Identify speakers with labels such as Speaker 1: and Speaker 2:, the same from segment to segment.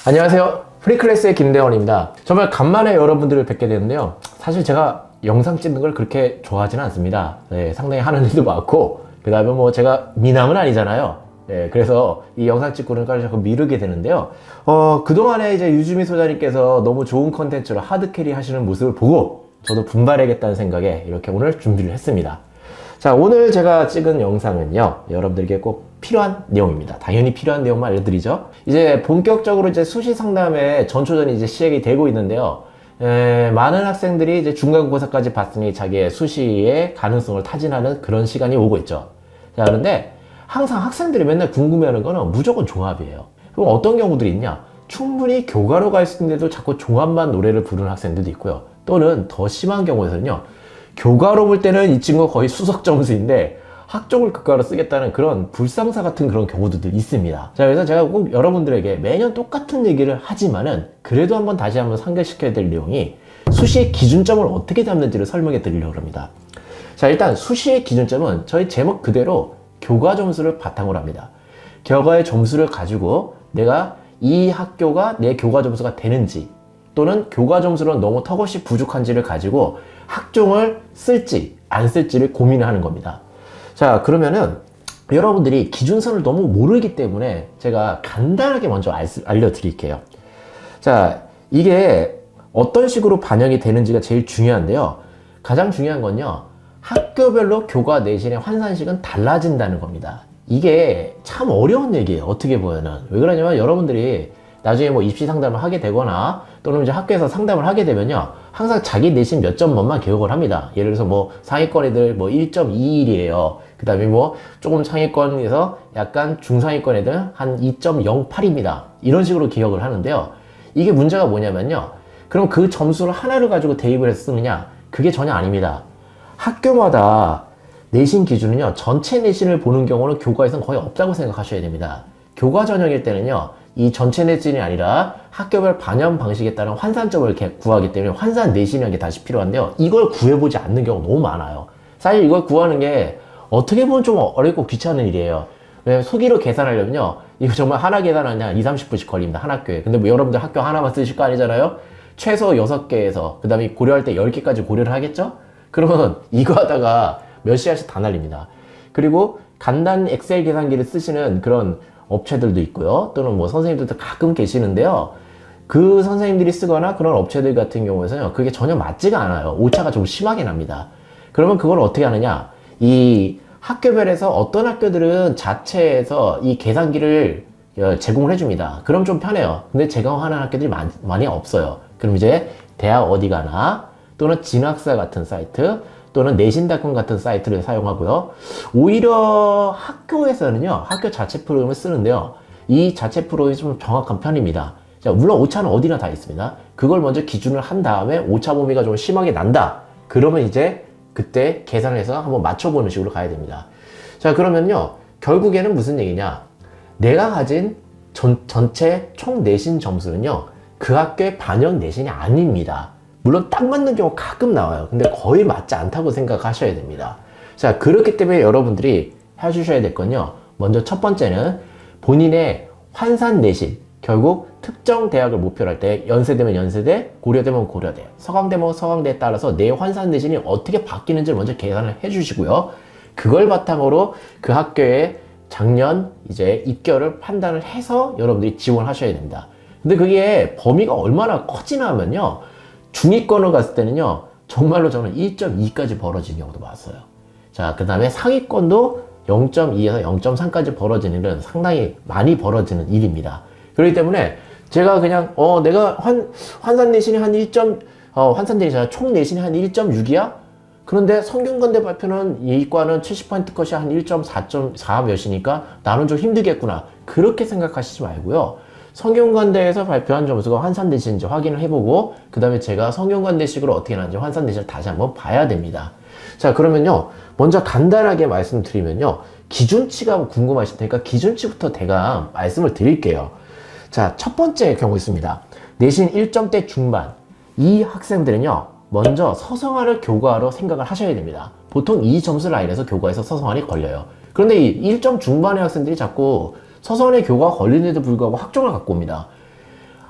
Speaker 1: 안녕하세요. 프리클래스의 김대원입니다. 정말 간만에 여러분들을 뵙게 되는데요. 사실 제가 영상 찍는 걸 그렇게 좋아하지는 않습니다. 네, 상당히 하는 일도 많고, 그 다음에 뭐 제가 미남은 아니잖아요. 네, 그래서 이 영상 찍고는 자꾸 미루게 되는데요. 그동안에 이제 유주미 소장님께서 너무 좋은 컨텐츠로 하드캐리 하시는 모습을 보고 저도 분발해야겠다는 생각에 이렇게 오늘 준비를 했습니다. 자, 오늘 제가 찍은 영상은요, 여러분들에게 꼭 필요한 내용입니다. 당연히 필요한 내용만 알려드리죠. 이제 본격적으로 이제 수시 상담의 전초전이 이제 시작이 되고 있는데요. 많은 학생들이 이제 중간고사까지 봤으니 자기의 수시의 가능성을 타진하는 그런 시간이 오고 있죠. 자, 그런데 항상 학생들이 맨날 궁금해하는 거는 무조건 종합이에요. 그럼 어떤 경우들이 있냐? 충분히 교과로 가 있는데도 자꾸 종합만 노래를 부르는 학생들도 있고요. 또는 더 심한 경우에서는요, 교과로 볼 때는 이 친구가 거의 수석 점수인데 학종을 교과로 쓰겠다는 그런 불상사 같은 그런 경우도 있습니다. 자, 그래서 제가 꼭 여러분들에게 매년 똑같은 얘기를 하지만은 그래도 한번 다시 한번 상기시켜야 될 내용이 수시의 기준점을 어떻게 잡는지를 설명해 드리려고 합니다. 자, 일단 수시의 기준점은 저희 제목 그대로 교과 점수를 바탕으로 합니다. 교과의 점수를 가지고 내가 이 학교가 내 교과 점수가 되는지 또는 교과 점수는 너무 턱없이 부족한지를 가지고 학종을 쓸지 안 쓸지를 고민을 하는 겁니다. 자, 그러면은 여러분들이 기준선을 너무 모르기 때문에 제가 간단하게 먼저 알려드릴게요. 자, 이게 어떤 식으로 반영이 되는지가 제일 중요한데요. 가장 중요한 건요, 학교별로 교과 내신의 환산식은 달라진다는 겁니다. 이게 참 어려운 얘기예요. 어떻게 보면은. 왜 그러냐면 여러분들이 나중에 뭐 입시 상담을 하게 되거나 또는 이제 학교에서 상담을 하게 되면요, 항상 자기 내신 몇 점만만 기억을 합니다. 예를 들어서 뭐 상위권 애들 뭐 1.21이에요. 그 다음에 뭐 조금 상위권에서 약간 중상위권 애들 한 2.08입니다. 이런 식으로 기억을 하는데요. 이게 문제가 뭐냐면요, 그럼 그 점수를 하나를 가지고 대입을 해서 쓰느냐? 그게 전혀 아닙니다. 학교마다 내신 기준은요, 전체 내신을 보는 경우는 교과에서는 거의 없다고 생각하셔야 됩니다. 교과 전형일 때는요, 이 전체 내신이 아니라 학교별 반영 방식에 따른 환산점을 이렇게 구하기 때문에 환산 내신이라는 게 다시 필요한데요. 이걸 구해보지 않는 경우가 너무 많아요. 사실 이걸 구하는 게 어떻게 보면 좀 어렵고 귀찮은 일이에요. 왜냐면 수기로 계산하려면요, 이거 정말 하나 계산하는 한 2~30분씩 걸립니다. 한 학교에. 근데 뭐 여러분들 학교 하나만 쓰실 거 아니잖아요? 최소 6개에서, 그 다음에 고려할 때 10개까지 고려를 하겠죠? 그러면 이거 하다가 몇 시간씩 다 날립니다. 그리고 간단 엑셀 계산기를 쓰시는 그런 업체들도 있고요. 또는 뭐 선생님들도 가끔 계시는데요. 그 선생님들이 쓰거나 그런 업체들 같은 경우에서는 그게 전혀 맞지가 않아요. 오차가 좀 심하게 납니다. 그러면 그걸 어떻게 하느냐? 이 학교별에서 어떤 학교들은 자체에서 이 계산기를 제공을 해줍니다. 그럼 좀 편해요. 근데 제공하는 학교들이 많이 없어요. 그럼 이제 대학 어디 가나 또는 진학사 같은 사이트 또는 내신닷컴 같은 사이트를 사용하고요. 오히려 학교에서는요, 학교 자체 프로그램을 쓰는데요, 이 자체 프로그램이 좀 정확한 편입니다. 자, 물론 오차는 어디나 다 있습니다. 그걸 먼저 기준을 한 다음에 오차 범위가 좀 심하게 난다. 그러면 이제 그때 계산을 해서 한번 맞춰보는 식으로 가야 됩니다. 자, 그러면요, 결국에는 무슨 얘기냐? 내가 가진 전체 총 내신 점수는요, 그 학교의 반영 내신이 아닙니다. 물론 딱 맞는 경우 가끔 나와요. 근데 거의 맞지 않다고 생각하셔야 됩니다. 자, 그렇기 때문에 여러분들이 해주셔야 될 건요, 먼저 첫 번째는 본인의 환산 내신, 결국 특정 대학을 목표로 할 때 연세대면 연세대, 고려대면 고려대, 서강대면 서강대에 따라서 내 환산 내신이 어떻게 바뀌는지를 먼저 계산을 해주시고요. 그걸 바탕으로 그 학교의 작년 이제 입결을 판단을 해서 여러분들이 지원을 하셔야 됩니다. 근데 그게 범위가 얼마나 커지나 하면요, 중위권으로 갔을 때는요, 정말로 저는 1.2까지 벌어지는 경우도 봤어요. 자, 그 다음에 상위권도 0.2에서 0.3까지 벌어지는 일은 상당히 많이 벌어지는 일입니다. 그렇기 때문에 제가 그냥 내가 환산 내신이 한 1. 환산 내신이 총 내신이 한 1.6이야? 그런데 성균관대 발표는 이과는 70% 컷이 한 1.4.4 몇이니까 나는 좀 힘들겠구나. 그렇게 생각하시지 말고요. 성균관대에서 발표한 점수가 환산 내신인지 확인을 해보고 그 다음에 제가 성균관대식으로 어떻게 나는지 환산 내신을 다시 한번 봐야 됩니다. 자, 그러면요, 먼저 간단하게 말씀드리면요, 기준치가 궁금하실 테니까 기준치부터 제가 말씀을 드릴게요. 자, 첫 번째 경우 있습니다. 내신 1점대 중반. 이 학생들은요, 먼저 서성화를 교과로 생각을 하셔야 됩니다. 보통 이 점수 라인에서 교과에서 서성화이 걸려요. 그런데 이 1점 중반의 학생들이 자꾸 서서원의 교과가 걸리는데도 불구하고 학종을 갖고 옵니다.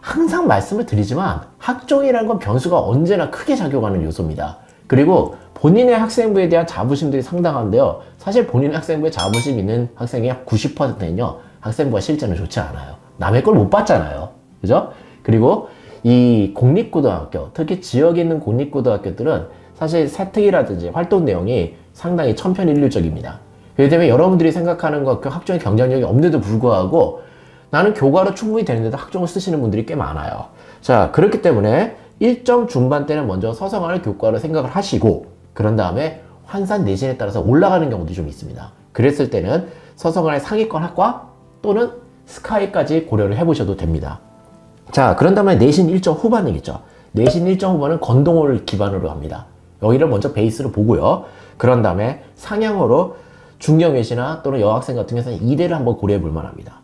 Speaker 1: 항상 말씀을 드리지만 학종이라는 건 변수가 언제나 크게 작용하는 요소입니다. 그리고 본인의 학생부에 대한 자부심들이 상당한데요. 사실 본인의 학생부에 자부심 있는 학생의 약 90%는요. 학생부가 실제는 좋지 않아요. 남의 걸 못 봤잖아요. 그죠? 그리고 이 공립고등학교, 특히 지역에 있는 공립고등학교들은 사실 세특이라든지 활동 내용이 상당히 천편일률적입니다. 그렇기 때문에 여러분들이 생각하는 그 학종의 경쟁력이 없는데도 불구하고 나는 교과로 충분히 되는데도 학종을 쓰시는 분들이 꽤 많아요. 자, 그렇기 때문에 1점 중반 때는 먼저 서성할 교과로 생각을 하시고 그런 다음에 환산 내신에 따라서 올라가는 경우도 좀 있습니다. 그랬을 때는 서성할 상위권 학과 또는 스카이까지 고려를 해보셔도 됩니다. 자, 그런 다음에 내신 1점 후반이겠죠. 내신 1점 후반은 건동호를 기반으로 합니다. 여기를 먼저 베이스로 보고요. 그런 다음에 상향으로 중경외시나 또는 여학생 같은 경우는 이대를 한번 고려해 볼 만합니다.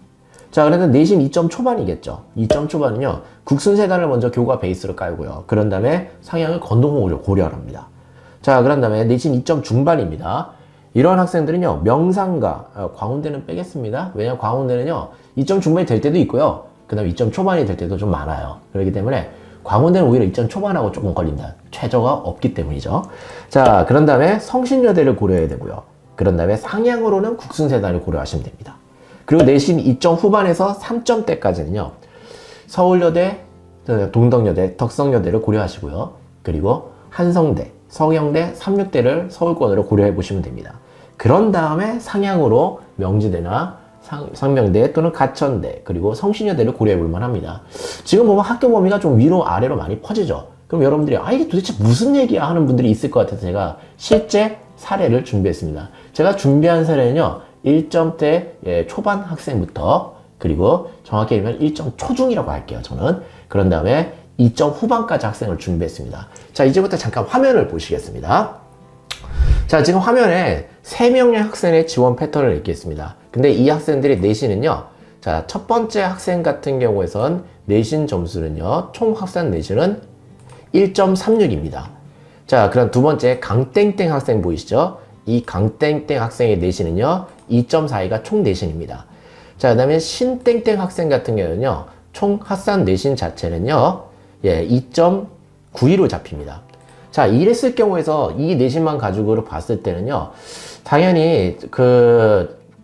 Speaker 1: 자, 그래서 내신 2점 초반이겠죠. 2점 초반은요, 국순세단을 먼저 교과 베이스로 깔고요. 그런 다음에 상향을 건동호를 고려합니다. 자, 그런 다음에 내신 2점 중반입니다. 이런 학생들은요, 명상과, 광운대는 빼겠습니다. 왜냐면 광운대는요, 2점 중반이 될 때도 있고요. 그 다음에 2점 초반이 될 때도 좀 많아요. 그렇기 때문에 광운대는 오히려 2점 초반하고 조금 걸린다. 최저가 없기 때문이죠. 자, 그런 다음에 성신여대를 고려해야 되고요. 그런 다음에 상향으로는 국순세단을 고려하시면 됩니다. 그리고 내신 2점 후반에서 3점대까지는요. 서울여대, 동덕여대, 덕성여대를 고려하시고요. 그리고 한성대, 성영대, 삼육대를 서울권으로 고려해 보시면 됩니다. 그런 다음에 상향으로 명지대나 상명대 또는 가천대 그리고 성신여대를 고려해 볼 만합니다. 지금 보면 학교 범위가 좀 위로 아래로 많이 퍼지죠. 그럼 여러분들이 이게 도대체 무슨 얘기야 하는 분들이 있을 것 같아서 제가 실제 사례를 준비했습니다. 제가 준비한 사례는요. 1점대 초반 학생부터 그리고 정확히 얘기하면 1점 초중이라고 할게요. 저는. 그런 다음에 2점 후반까지 학생을 준비했습니다. 자, 이제부터 잠깐 화면을 보시겠습니다. 자, 지금 화면에 3명의 학생의 지원 패턴을 읽겠습니다. 근데 이 학생들의 내신은요. 자, 첫 번째 학생 같은 경우에선 내신 점수는요. 총 합산 내신은 1.36입니다. 자, 그럼 두 번째 강땡땡 학생 보이시죠? 이 강땡땡 학생의 내신은요. 2.42가 총 내신입니다. 자, 그 다음에 신땡땡 학생 같은 경우는요. 총 합산 내신 자체는요. 2.92로 잡힙니다. 자, 이랬을 경우에서 이 내신만 가지고 봤을 때는요. 당연히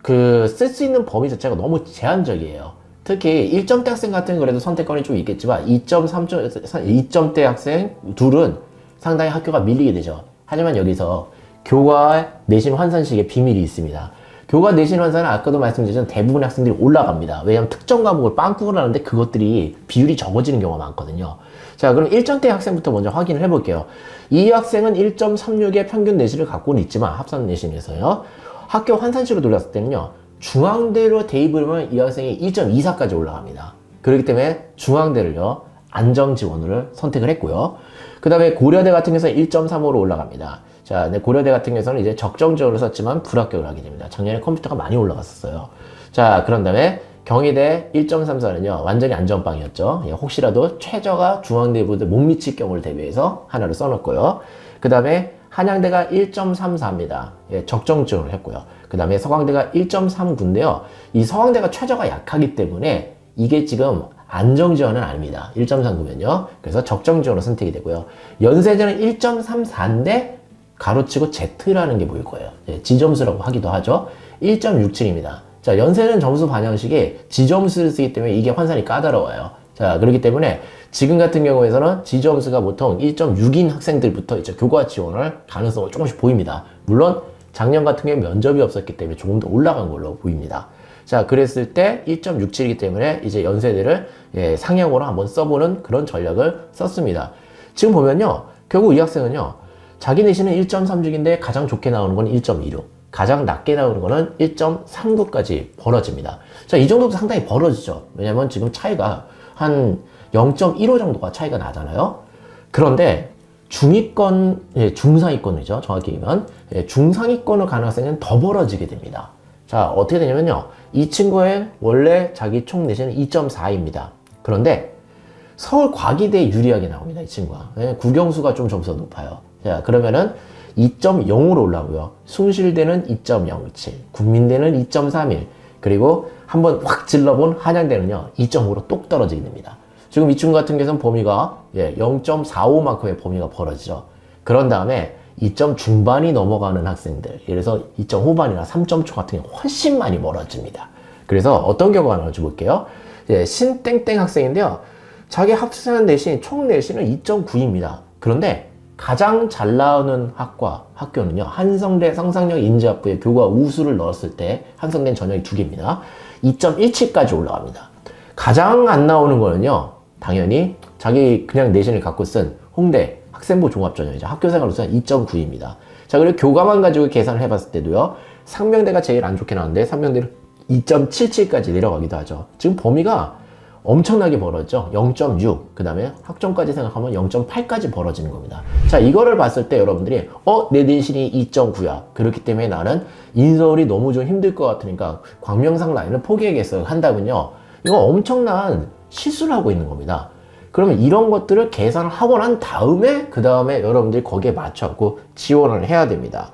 Speaker 1: 쓸 수 있는 범위 자체가 너무 제한적이에요. 특히 1점대 학생 같은 경우 그래도 선택권이 좀 있겠지만 2점대 학생 둘은 상당히 학교가 밀리게 되죠. 하지만 여기서 교과 내신 환산식의 비밀이 있습니다. 교과 내신 환산은 아까도 말씀드렸지만 대부분의 학생들이 올라갑니다. 왜냐하면 특정 과목을 빵꾸를 하는데 그것들이 비율이 적어지는 경우가 많거든요. 자, 그럼 1점대 학생부터 먼저 확인을 해볼게요. 이 학생은 1.36의 평균 내신을 갖고는 있지만 합산 내신에서요. 학교 환산식으로 돌렸을 때는요. 중앙대로 대입을 하면 이 학생이 1.24까지 올라갑니다. 그렇기 때문에 중앙대를요. 안정지원을 선택을 했고요. 그 다음에 고려대 같은 경우에서 1.35로 올라갑니다. 자, 고려대 같은 경우에서는 이제 적정지원을 썼지만 불합격을 하게 됩니다. 작년에 컴퓨터가 많이 올라갔었어요. 자, 그런 다음에 경희대 1.34는요, 완전히 안전빵이었죠. 혹시라도 최저가 중앙대보다 못 미칠 경우를 대비해서 하나를 써놓고요. 그 다음에 한양대가 1.34입니다. 적정 지원을 했고요. 그 다음에 서강대가 1.39인데요. 이 서강대가 최저가 약하기 때문에 이게 지금 안정 지원은 아닙니다. 1.39면요. 그래서 적정 지원으로 선택이 되고요. 연세대는 1.34인데 가로치고 Z라는 게 보일 거예요. 지점수라고 하기도 하죠. 1.67입니다. 자, 연세는 점수 반영식에 지점수를 쓰기 때문에 이게 환산이 까다로워요. 자, 그렇기 때문에 지금 같은 경우에서는 지점수가 보통 1.6인 학생들부터 이제 교과 지원을 가능성을 조금씩 보입니다. 물론 작년 같은 경우에 면접이 없었기 때문에 조금 더 올라간 걸로 보입니다. 자, 그랬을 때 1.67이기 때문에 이제 연세대를 상향으로 한번 써보는 그런 전략을 썼습니다. 지금 보면요. 결국 이 학생은요. 자기 내신은 1.36인데 가장 좋게 나오는 건 1.26. 가장 낮게 나오는 거는 1.39까지 벌어집니다. 자, 이 정도도 상당히 벌어지죠. 왜냐면 지금 차이가 한 0.15 정도가 차이가 나잖아요. 그런데 중위권, 중상위권이죠. 정확히 얘기하면. 중상위권을 가는 학생은 더 벌어지게 됩니다. 자, 어떻게 되냐면요. 이 친구의 원래 자기 총 내신은 2.4입니다. 그런데 서울 과기대에 유리하게 나옵니다. 이 친구가. 국영수가 좀 점수가 높아요. 자, 그러면은 2.0으로 올라오고요. 숭실대는 2.07, 국민대는 2.31, 그리고 한번 확 질러본 한양대는요 2.5로 똑 떨어지게 됩니다. 지금 이 친구 같은 경우는 범위가 0.45만큼의 범위가 벌어지죠. 그런 다음에 2점 중반이 넘어가는 학생들, 예를 들어서 2점 후반이나 3점 초 같은 경우 훨씬 많이 멀어집니다. 그래서 어떤 경우가 나올지 볼게요. 신땡땡 학생인데요. 자기 합숙한 내신, 총 내신은 2.9입니다. 그런데 가장 잘 나오는 학교는요. 한성대 상상력 인지학부에 교과 우수를 넣었을 때 한성대는 전형이 2개입니다. 2.17까지 올라갑니다. 가장 안 나오는 거는요. 당연히 자기 그냥 내신을 갖고 쓴 홍대 학생부 종합전형이죠. 학교생활로서는 2.9입니다. 자, 그리고 교과만 가지고 계산을 해봤을 때도요. 상명대가 제일 안 좋게 나왔는데 상명대는 2.77까지 내려가기도 하죠. 지금 범위가 엄청나게 벌어졌죠. 0.6, 그 다음에 학점까지 생각하면 0.8까지 벌어지는 겁니다. 자, 이거를 봤을 때 여러분들이 내 내신이 2.9야. 그렇기 때문에 나는 인서울이 너무 좀 힘들 것 같으니까 광명상 라인을 포기하겠어요 한다면요. 이거 엄청난 실수를 하고 있는 겁니다. 그러면 이런 것들을 계산을 하고 난 다음에 그 다음에 여러분들이 거기에 맞춰갖고 지원을 해야 됩니다.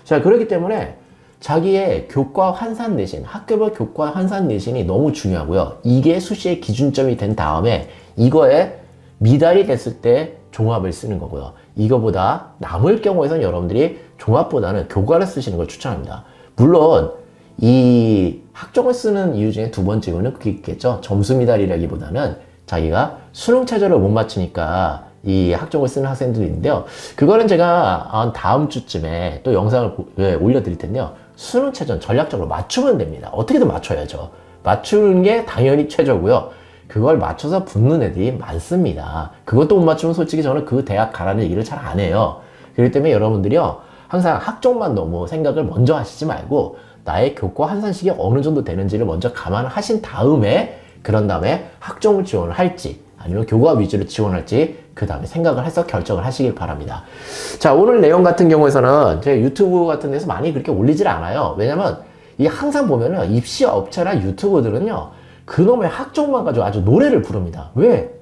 Speaker 1: 자, 그렇기 때문에 자기의 교과 환산 내신, 학교별 교과 환산 내신이 너무 중요하고요. 이게 수시의 기준점이 된 다음에 이거에 미달이 됐을 때 종합을 쓰는 거고요. 이거보다 남을 경우에는 여러분들이 종합보다는 교과를 쓰시는 걸 추천합니다. 물론 이 학종을 쓰는 이유 중에 두 번째 이유는 그게 있겠죠. 점수 미달이라기보다는 자기가 수능 최저를 못 맞추니까 이 학종을 쓰는 학생들이 있는데요. 그거는 제가 다음 주쯤에 또 영상을 올려드릴 텐데요. 수능 최저는 전략적으로 맞추면 됩니다. 어떻게든 맞춰야죠. 맞추는 게 당연히 최저고요. 그걸 맞춰서 붙는 애들이 많습니다. 그것도 못 맞추면 솔직히 저는 그 대학 가라는 얘기를 잘 안 해요. 그렇기 때문에 여러분들이요. 항상 학종만 너무 생각을 먼저 하시지 말고 나의 교과 환산식이 어느 정도 되는지를 먼저 감안하신 다음에 그런 다음에 학종을 지원을 할지 아니면 교과 위주로 지원할지 그 다음에 생각을 해서 결정을 하시길 바랍니다. 자, 오늘 내용 같은 경우에서는 제가 유튜브 같은 데서 많이 그렇게 올리질 않아요. 왜냐면 이 항상 보면은 입시 업체나 유튜버들은요 그놈의 학종만 가지고 아주 노래를 부릅니다. 왜?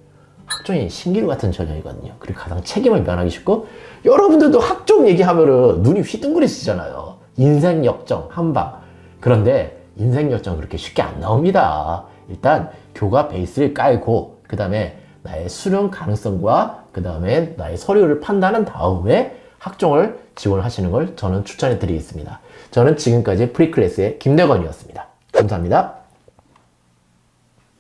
Speaker 1: 학종이 신기루 같은 전형이거든요. 그리고 가장 책임을 면하기 쉽고 여러분들도 학종 얘기하면은 눈이 휘둥그레시잖아요. 인생 역정 한방. 그런데 인생 역정 그렇게 쉽게 안 나옵니다. 일단 교과 베이스를 깔고 그 다음에 나의 수능 가능성과 그 다음에 나의 서류를 판단한 다음에 학종을 지원하시는 걸 저는 추천해 드리겠습니다. 저는 지금까지 프리클래스의 김대건이었습니다. 감사합니다.